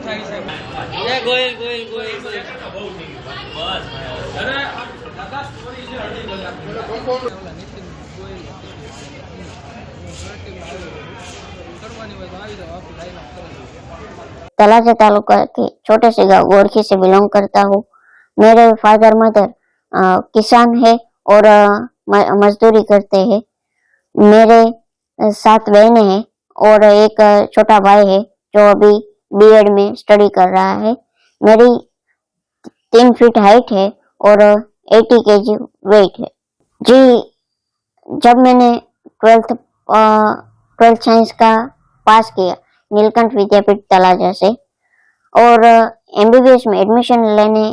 जय गोयल गोयल गोयल गोयल तलाजा तालुका के छोटे से गांव गोरखी से बिलोंग करता हूँ। मेरे फादर मदर किसान है और मजदूरी करते हैं। मेरे 7 बहनें हैं और एक छोटा भाई है जो अभी बीएड में स्टडी कर रहा है। मेरी 3 फीट हाइट है और 80 केजी वेट है। जी, जब मैंने 12th साइंस का पास किया नीलकंठ विद्यापीठ तलाजा से और एमबीबीएस में एडमिशन लेने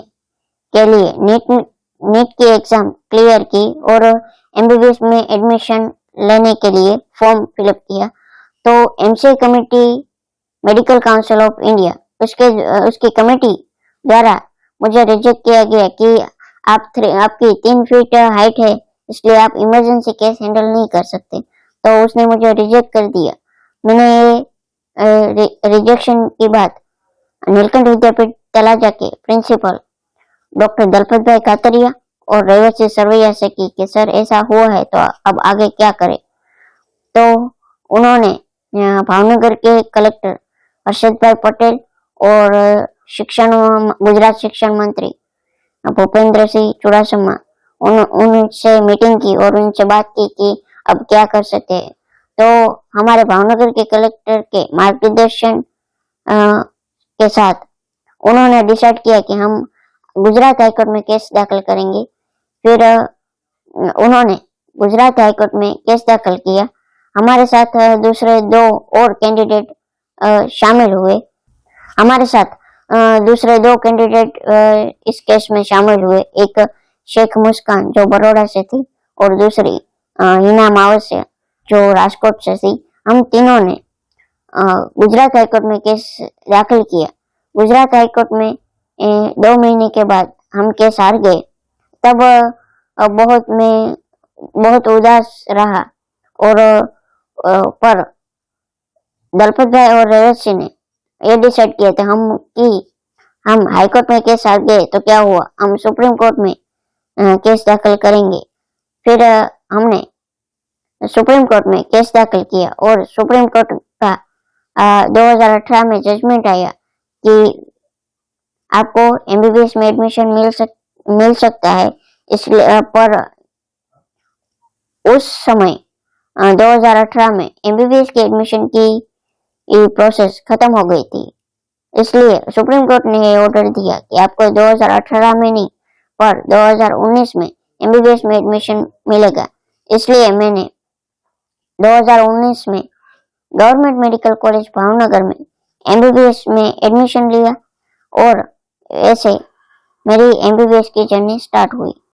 के लिए नीट की एग्जाम क्लियर की और एमबीबीएस में एडमिशन लेने के लिए फॉर्म फिलअप किया तो MCA committee medical council of India उसकी कमेटी द्वारा मुझे रिजेक्ट किया गया कि आपकी 3 फीट हाइट है इसलिए आप इमरजेंसी केस हैंडल नहीं कर सकते, तो उसने मुझे रिजेक्ट कर दिया। मैंने ये रिजेक्शन की बात नीलकंठ विद्यापीठ तलाजा के प्रिंसिपल डॉक्टर दलपत भाई कातरिया और रेवती सरवैया से की कि सर ऐसा हुआ है तो अब आगे क्या करें। तो उन्होंने भावनगर के कलेक्टर हर्षद भाई पटेल और गुजरात शिक्षण मंत्री भूपेंद्र सिंह चुड़ासमा उनसे मीटिंग की और उनसे बात की कि अब क्या कर सकते हैं। तो हमारे भावनगर के कलेक्टर के मार्गदर्शन के साथ उन्होंने डिसाइड किया कि हम गुजरात हाईकोर्ट में केस दाखिल करेंगे। फिर उन्होंने गुजरात हाईकोर्ट में केस दाखिल किया। हमारे साथ दूसरे 2 और कैंडिडेट शामिल हुए। हमारे साथ दूसरे 2 कैंडिडेट इस केस में शामिल हुए। एक शेख मुस्कान जो बड़ौदा से थी और दूसरी हिना मावसिया जो राजकोट से थी। हम तीनों ने गुजरात हाईकोर्ट में केस दाखिल किया। गुजरात हाईकोर्ट में 2 महीने के बाद हम केस हार गए। तब बहुत उदास रहा और पर दलपत भाई और रेवत सिंह ने ये डिसाइड किया था हम हाईकोर्ट में केस हार गए तो क्या हुआ, हम सुप्रीम कोर्ट में केस दाखिल करेंगे। फिर हमने सुप्रीम कोर्ट में केस दाखिल किया और सुप्रीम कोर्ट का 2018 में जजमेंट आया कि आपको एमबीबीएस में एडमिशन मिल सकता है। इसलिए पर उस समय 2018 में एमबीबीएस के एडमिशन की प्रोसेस खत्म हो गई थी। इसलिए सुप्रीम कोर्ट ने ये ऑर्डर दिया कि आपको 2018 में नहीं पर 2019 में एमबीबीएस में एडमिशन मिलेगा। इसलिए मैंने 2019 में गवर्नमेंट मेडिकल कॉलेज भावनगर में एमबीबीएस में एडमिशन लिया और ऐसे मेरी एमबीबीएस की जर्नी स्टार्ट हुई।